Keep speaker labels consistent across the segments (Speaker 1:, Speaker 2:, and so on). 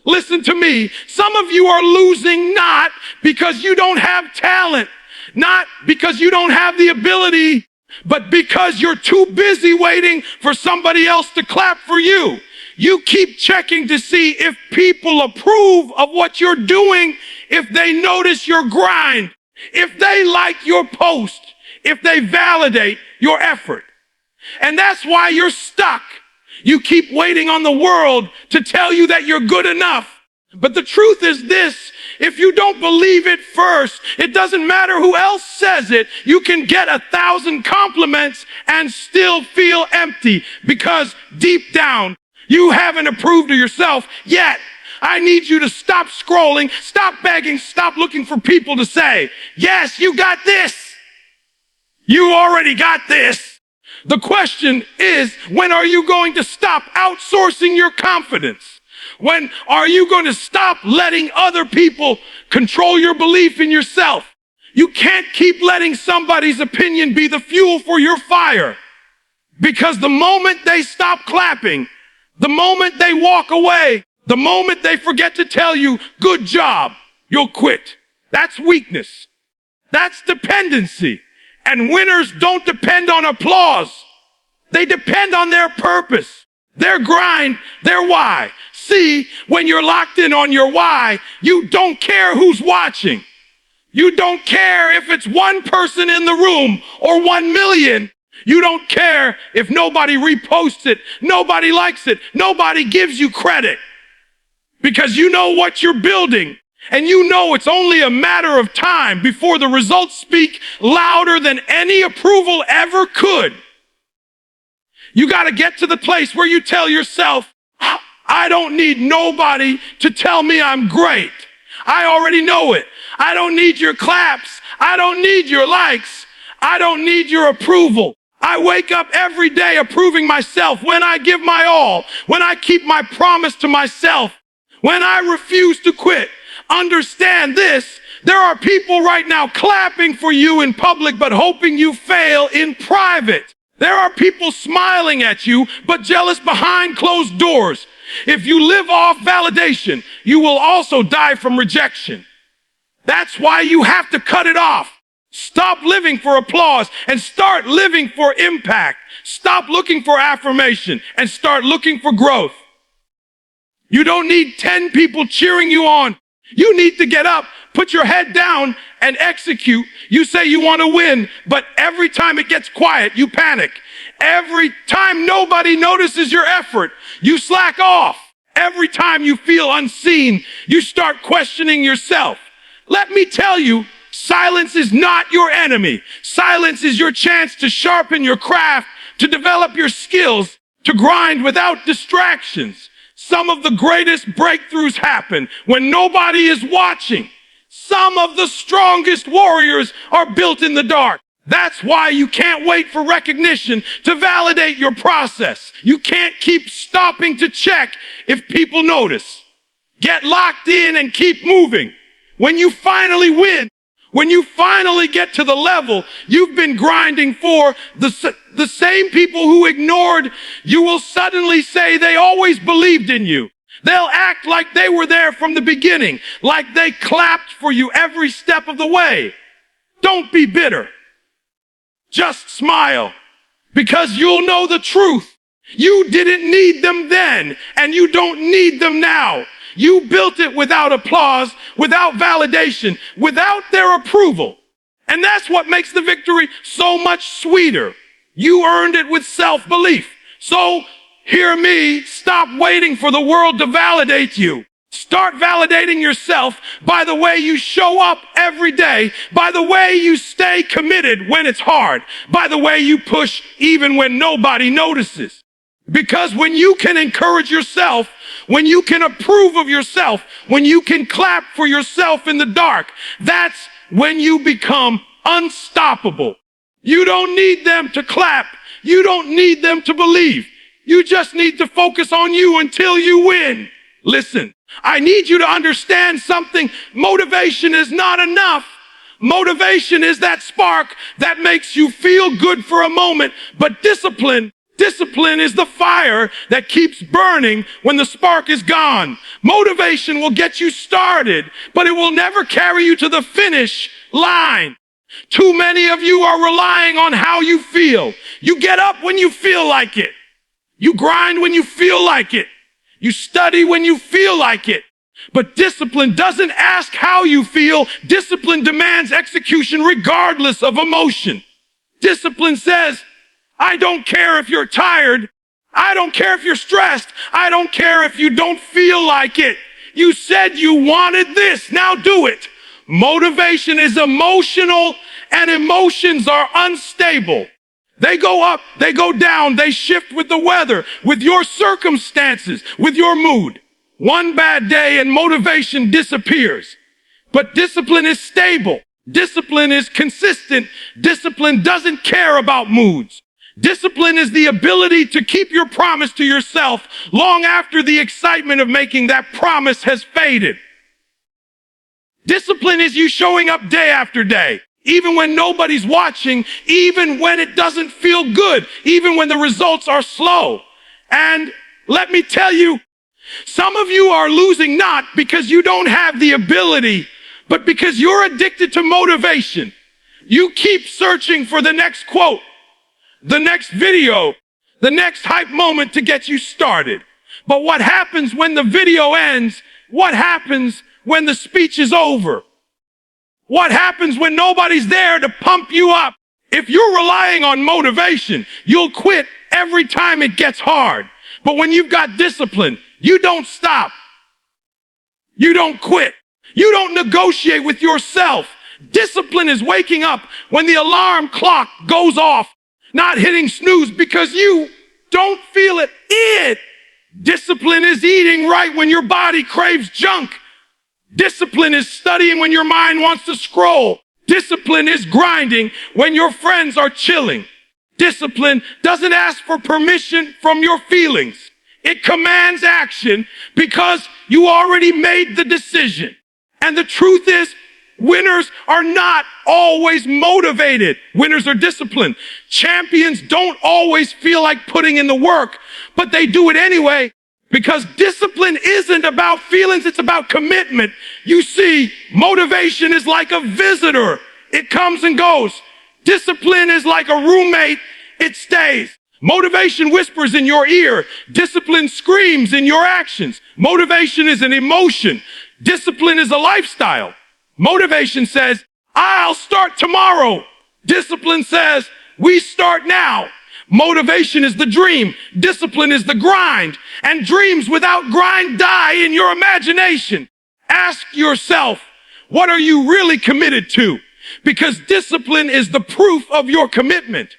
Speaker 1: Listen to me. Some of you are losing not because you don't have talent, not because you don't have the ability, but because you're too busy waiting for somebody else to clap for you. You keep checking to see if people approve of what you're doing, if they notice your grind, if they like your post, if they validate your effort. And that's why you're stuck. You keep waiting on the world to tell you that you're good enough. But the truth is this: if you don't believe it first, it doesn't matter who else says it. You can get 1,000 compliments and still feel empty because deep down, you haven't approved of yourself yet. I need you to stop scrolling, stop begging, stop looking for people to say, yes, you got this. You already got this. The question is, when are you going to stop outsourcing your confidence? When are you going to stop letting other people control your belief in yourself? You can't keep letting somebody's opinion be the fuel for your fire, because the moment they stop clapping, the moment they walk away, the moment they forget to tell you, good job, you'll quit. That's weakness. That's dependency. And winners don't depend on applause. They depend on their purpose, their grind, their why. See, when you're locked in on your why, you don't care who's watching. You don't care if it's one person in the room or 1 million. You don't care if nobody reposts it, nobody likes it, nobody gives you credit. Because you know what you're building, and you know it's only a matter of time before the results speak louder than any approval ever could. You got to get to the place where you tell yourself, I don't need nobody to tell me I'm great. I already know it. I don't need your claps. I don't need your likes. I don't need your approval. I wake up every day approving myself when I give my all, when I keep my promise to myself, when I refuse to quit. Understand this: there are people right now clapping for you in public but hoping you fail in private. There are people smiling at you but jealous behind closed doors. If you live off validation, you will also die from rejection. That's why you have to cut it off. Stop living for applause and start living for impact. Stop looking for affirmation and start looking for growth. You don't need 10 people cheering you on. You need to get up, put your head down, and execute. You say you want to win, but every time it gets quiet, you panic. Every time nobody notices your effort, you slack off. Every time you feel unseen, you start questioning yourself. Let me tell you, silence is not your enemy. Silence is your chance to sharpen your craft, to develop your skills, to grind without distractions. Some of the greatest breakthroughs happen when nobody is watching. Some of the strongest warriors are built in the dark. That's why you can't wait for recognition to validate your process. You can't keep stopping to check if people notice. Get locked in and keep moving. When you finally win, when you finally get to the level you've been grinding for, the same people who ignored you will suddenly say they always believed in you. They'll act like they were there from the beginning, like they clapped for you every step of the way. Don't be bitter. Just smile, because you'll know the truth. You didn't need them then, and you don't need them now. You built it without applause, without validation, without their approval. And that's what makes the victory so much sweeter. You earned it with self-belief. So hear me, stop waiting for the world to validate you. Start validating yourself by the way you show up every day, by the way you stay committed when it's hard, by the way you push even when nobody notices. Because when you can encourage yourself, when you can approve of yourself, when you can clap for yourself in the dark, that's when you become unstoppable. You don't need them to clap. You don't need them to believe. You just need to focus on you until you win. Listen, I need you to understand something. Motivation is not enough. Motivation is that spark that makes you feel good for a moment, but discipline Discipline is the fire that keeps burning when the spark is gone. Motivation will get you started, but it will never carry you to the finish line. Too many of you are relying on how you feel. You get up when you feel like it. You grind when you feel like it. You study when you feel like it. But discipline doesn't ask how you feel. Discipline demands execution regardless of emotion. Discipline says, I don't care if you're tired. I don't care if you're stressed. I don't care if you don't feel like it. You said you wanted this. Now do it. Motivation is emotional, and emotions are unstable. They go up, they go down, they shift with the weather, with your circumstances, with your mood. One bad day and motivation disappears. But discipline is stable. Discipline is consistent. Discipline doesn't care about moods. Discipline is the ability to keep your promise to yourself long after the excitement of making that promise has faded. Discipline is you showing up day after day, even when nobody's watching, even when it doesn't feel good, even when the results are slow. And let me tell you, some of you are losing not because you don't have the ability, but because you're addicted to motivation. You keep searching for the next quote, the next video, the next hype moment to get you started. But what happens when the video ends? What happens when the speech is over? What happens when nobody's there to pump you up? If you're relying on motivation, you'll quit every time it gets hard. But when you've got discipline, you don't stop. You don't quit. You don't negotiate with yourself. Discipline is waking up when the alarm clock goes off, not hitting snooze because you don't feel it. Discipline is eating right when your body craves junk. Discipline is studying when your mind wants to scroll. Discipline is grinding when your friends are chilling. Discipline doesn't ask for permission from your feelings. It commands action because you already made the decision. And the truth is, winners are not always motivated. Winners are disciplined. Champions don't always feel like putting in the work, but they do it anyway because discipline isn't about feelings, it's about commitment. You see, motivation is like a visitor. It comes and goes. Discipline is like a roommate. It stays. Motivation whispers in your ear. Discipline screams in your actions. Motivation is an emotion. Discipline is a lifestyle. Motivation says, I'll start tomorrow. Discipline says, we start now. Motivation is the dream. Discipline is the grind. And dreams without grind die in your imagination. Ask yourself, what are you really committed to? Because discipline is the proof of your commitment.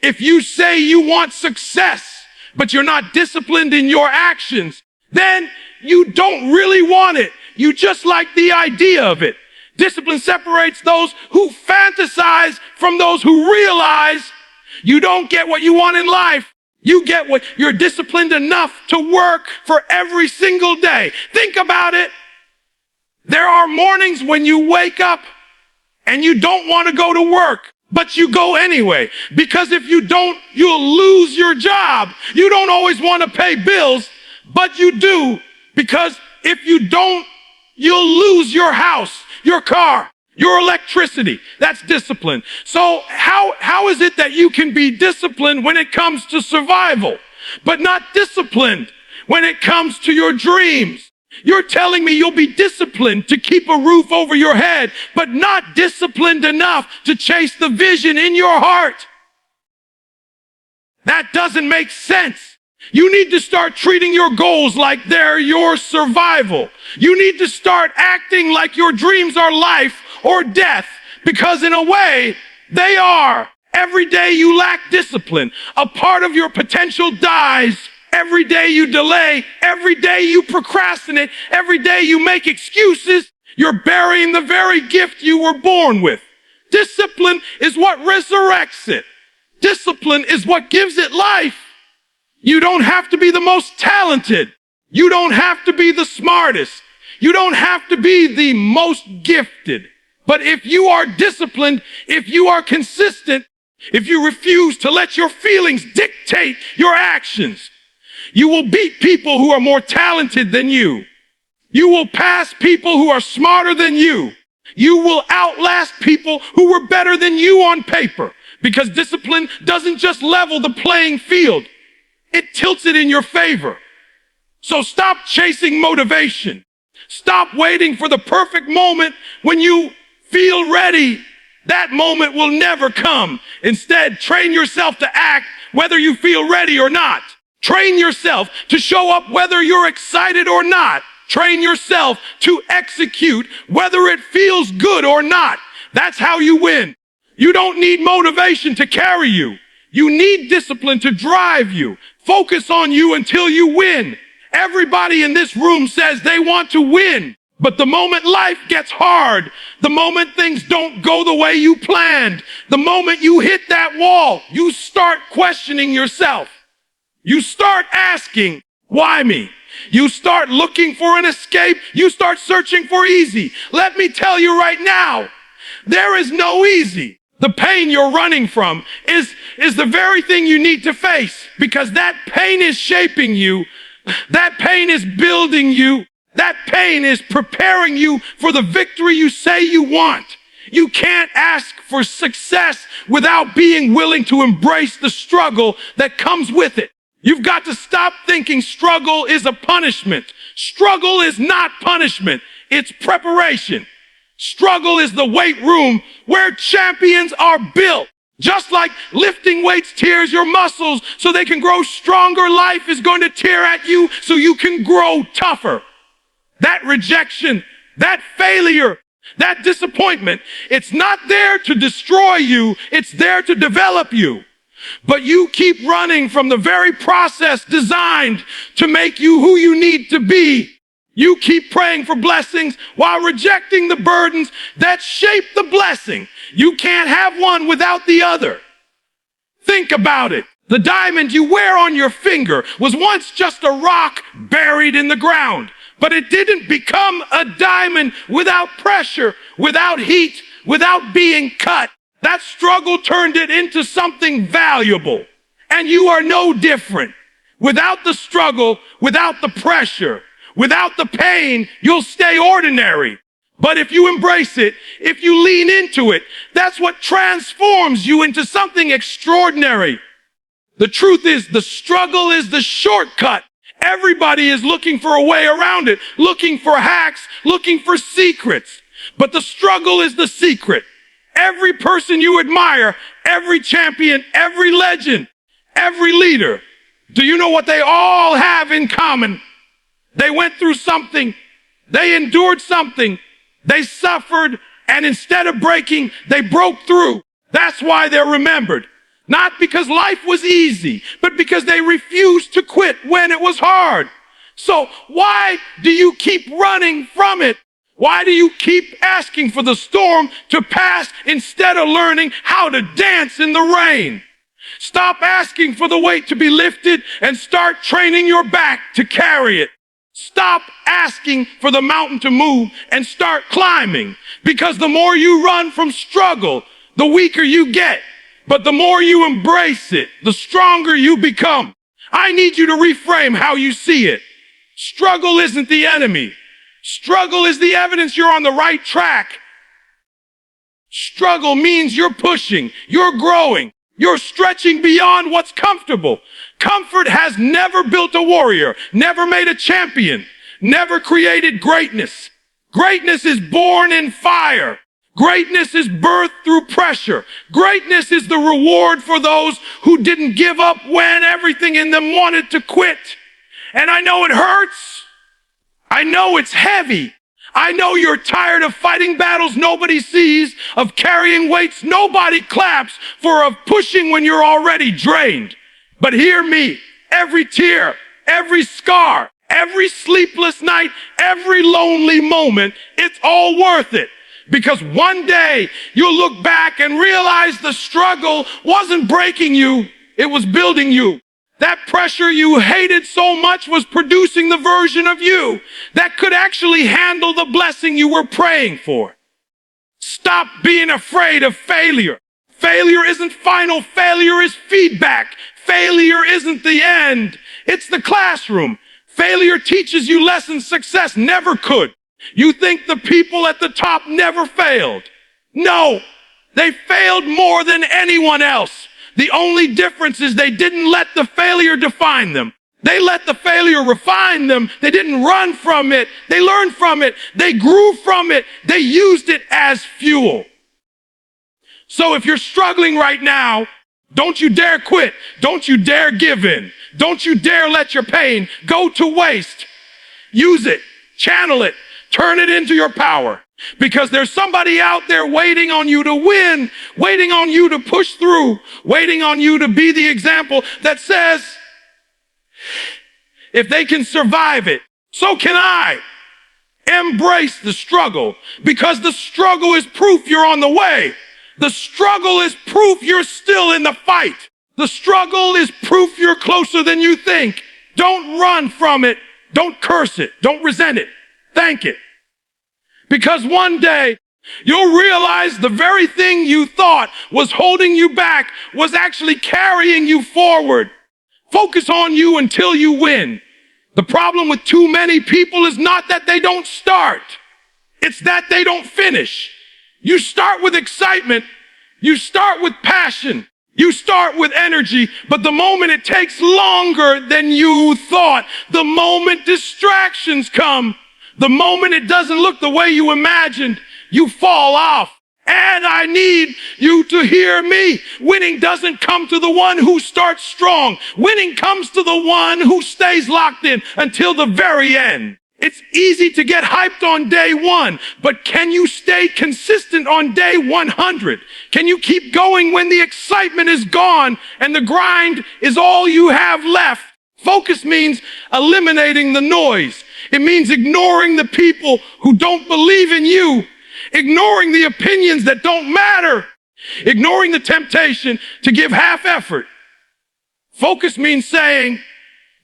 Speaker 1: If you say you want success, but you're not disciplined in your actions, then you don't really want it. You just like the idea of it. Discipline separates those who fantasize from those who realize you don't get what you want in life. You get what you're disciplined enough to work for every single day. Think about it. There are mornings when you wake up and you don't want to go to work, but you go anyway. Because if you don't, you'll lose your job. You don't always want to pay bills, but you do. Because if you don't, you'll lose your house, your car, your electricity. That's discipline. So how is it that you can be disciplined when it comes to survival, but not disciplined when it comes to your dreams? You're telling me you'll be disciplined to keep a roof over your head, but not disciplined enough to chase the vision in your heart. That doesn't make sense. You need to start treating your goals like they're your survival. You need to start acting like your dreams are life or death, because in a way, they are. Every day you lack discipline, a part of your potential dies. Every day you delay, every day you procrastinate, every day you make excuses, you're burying the very gift you were born with. Discipline is what resurrects it. Discipline is what gives it life. You don't have to be the most talented. You don't have to be the smartest. You don't have to be the most gifted. But if you are disciplined, if you are consistent, if you refuse to let your feelings dictate your actions, you will beat people who are more talented than you. You will pass people who are smarter than you. You will outlast people who were better than you on paper, because discipline doesn't just level the playing field, it tilts it in your favor. So stop chasing motivation. Stop waiting for the perfect moment when you feel ready. That moment will never come. Instead, train yourself to act whether you feel ready or not. Train yourself to show up whether you're excited or not. Train yourself to execute whether it feels good or not. That's how you win. You don't need motivation to carry you. You need discipline to drive you. Focus on you until you win. Everybody in this room says they want to win. But the moment life gets hard, the moment things don't go the way you planned, the moment you hit that wall, you start questioning yourself. You start asking, why me? You start looking for an escape. You start searching for easy. Let me tell you right now, there is no easy. The pain you're running from is the very thing you need to face, because that pain is shaping you. That pain is building you. That pain is preparing you for the victory you say you want. You can't ask for success without being willing to embrace the struggle that comes with it. You've got to stop thinking struggle is a punishment. Struggle is not punishment. It's preparation. Struggle is the weight room where champions are built. Just like lifting weights tears your muscles so they can grow stronger, life is going to tear at you so you can grow tougher. That rejection, that failure, that disappointment, it's not there to destroy you, it's there to develop you. But you keep running from the very process designed to make you who you need to be. You keep praying for blessings while rejecting the burdens that shape the blessing. You can't have one without the other. Think about it. The diamond you wear on your finger was once just a rock buried in the ground. But it didn't become a diamond without pressure, without heat, without being cut. That struggle turned it into something valuable. And you are no different. Without the struggle, without the pressure, without the pain, you'll stay ordinary. But if you embrace it, if you lean into it, that's what transforms you into something extraordinary. The truth is, the struggle is the shortcut. Everybody is looking for a way around it, looking for hacks, looking for secrets. But the struggle is the secret. Every person you admire, every champion, every legend, every leader, do you know what they all have in common? They went through something. They endured something. They suffered, and instead of breaking, they broke through. That's why they're remembered. Not because life was easy, but because they refused to quit when it was hard. So why do you keep running from it? Why do you keep asking for the storm to pass instead of learning how to dance in the rain? Stop asking for the weight to be lifted and start training your back to carry it. Stop asking for the mountain to move and start climbing, because the more you run from struggle, the weaker you get. But the more you embrace it, the stronger you become. I need you to reframe how you see it. Struggle isn't the enemy. Struggle is the evidence you're on the right track. Struggle means you're pushing, you're growing, you're stretching beyond what's comfortable. Comfort has never built a warrior, never made a champion, never created greatness. Greatness is born in fire. Greatness is birthed through pressure. Greatness is the reward for those who didn't give up when everything in them wanted to quit. And I know it hurts. I know it's heavy. I know you're tired of fighting battles nobody sees, of carrying weights nobody claps for, of pushing when you're already drained. But hear me, every tear, every scar, every sleepless night, every lonely moment, it's all worth it. Because one day you'll look back and realize the struggle wasn't breaking you, it was building you. That pressure you hated so much was producing the version of you that could actually handle the blessing you were praying for. Stop being afraid of failure. Failure isn't final. Failure is feedback. Failure isn't the end. It's the classroom. Failure teaches you lessons success never could. You think the people at the top never failed. No, they failed more than anyone else. The only difference is they didn't let the failure define them. They let the failure refine them. They didn't run from it. They learned from it. They grew from it. They used it as fuel. So if you're struggling right now, don't you dare quit. Don't you dare give in. Don't you dare let your pain go to waste. Use it, channel it, turn it into your power. Because there's somebody out there waiting on you to win, waiting on you to push through, waiting on you to be the example that says, if they can survive it, so can I. Embrace the struggle, because the struggle is proof you're on the way. The struggle is proof you're still in the fight. The struggle is proof you're closer than you think. Don't run from it. Don't curse it. Don't resent it. Thank it. Because one day you'll realize the very thing you thought was holding you back was actually carrying you forward. Focus on you until you win. The problem with too many people is not that they don't start. It's that they don't finish. You start with excitement. You start with passion. You start with energy. But the moment it takes longer than you thought, the moment distractions come, the moment it doesn't look the way you imagined, you fall off. And I need you to hear me. Winning doesn't come to the one who starts strong. Winning comes to the one who stays locked in until the very end. It's easy to get hyped on day one, but can you stay consistent on day 100? Can you keep going when the excitement is gone and the grind is all you have left? Focus means eliminating the noise. It means ignoring the people who don't believe in you, ignoring the opinions that don't matter, ignoring the temptation to give half effort. Focus means saying,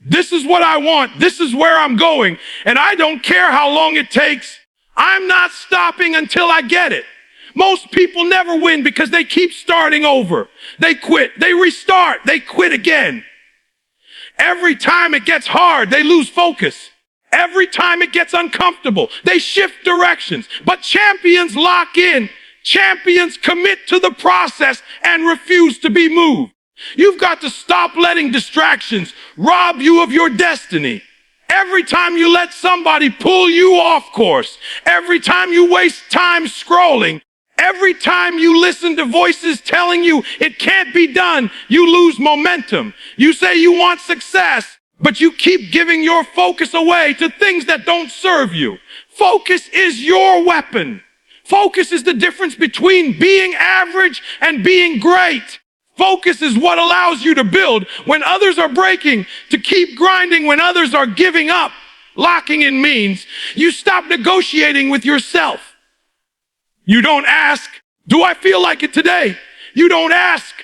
Speaker 1: this is what I want. This is where I'm going. And I don't care how long it takes. I'm not stopping until I get it. Most people never win because they keep starting over. They quit. They restart. They quit again. Every time it gets hard, they lose focus. Every time it gets uncomfortable, they shift directions. But champions lock in. Champions commit to the process and refuse to be moved. You've got to stop letting distractions rob you of your destiny. Every time you let somebody pull you off course, every time you waste time scrolling, every time you listen to voices telling you it can't be done, you lose momentum. You say you want success, but you keep giving your focus away to things that don't serve you. Focus is your weapon. Focus is the difference between being average and being great. Focus is what allows you to build when others are breaking, to keep grinding when others are giving up. Locking in means you stop negotiating with yourself. You don't ask, do I feel like it today? You don't ask,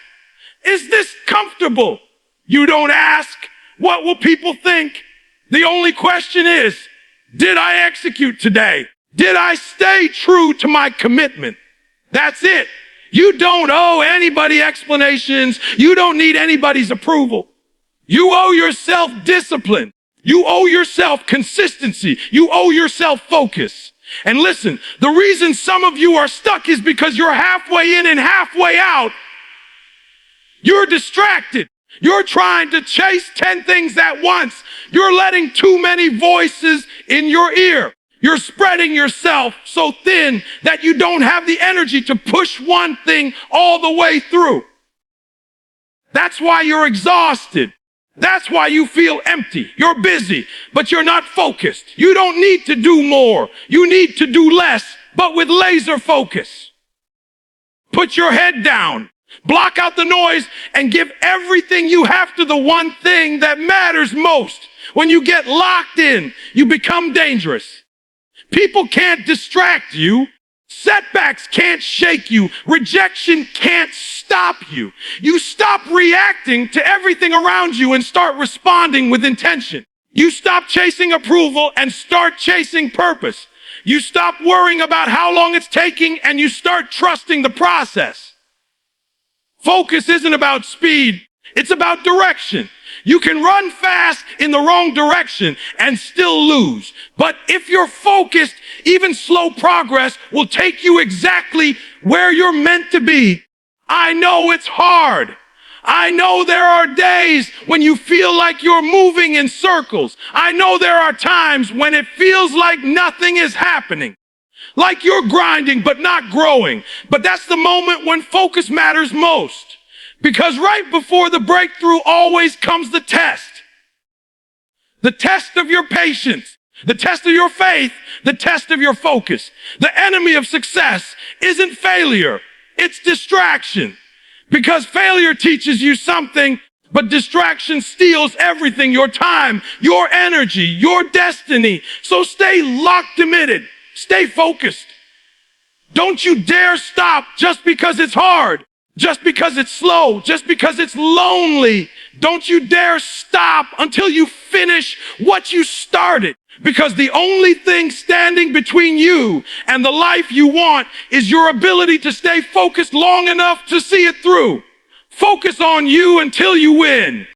Speaker 1: is this comfortable? You don't ask, what will people think? The only question is, did I execute today? Did I stay true to my commitment? That's it. You don't owe anybody explanations. You don't need anybody's approval. You owe yourself discipline. You owe yourself consistency. You owe yourself focus. And listen, the reason some of you are stuck is because you're halfway in and halfway out. You're distracted. You're trying to chase 10 things at once. You're letting too many voices in your ear. You're spreading yourself so thin that you don't have the energy to push one thing all the way through. That's why you're exhausted. That's why you feel empty. You're busy, but you're not focused. You don't need to do more. You need to do less, but with laser focus. Put your head down. Block out the noise and give everything you have to the one thing that matters most. When you get locked in, you become dangerous. People can't distract you. Setbacks can't shake you. Rejection can't stop you. You stop reacting to everything around you and start responding with intention. You stop chasing approval and start chasing purpose. You stop worrying about how long it's taking and you start trusting the process. Focus isn't about speed. It's about direction. You can run fast in the wrong direction and still lose. But if you're focused, even slow progress will take you exactly where you're meant to be. I know it's hard. I know there are days when you feel like you're moving in circles. I know there are times when it feels like nothing is happening. Like you're grinding but not growing. But that's the moment when focus matters most. Because right before the breakthrough always comes the test. The test of your patience, the test of your faith, the test of your focus. The enemy of success isn't failure, it's distraction. Because failure teaches you something, but distraction steals everything, your time, your energy, your destiny. So stay locked, committed, stay focused. Don't you dare stop just because it's hard. Just because it's slow, just because it's lonely. Don't you dare stop until you finish what you started. Because the only thing standing between you and the life you want is your ability to stay focused long enough to see it through. Focus on you until you win.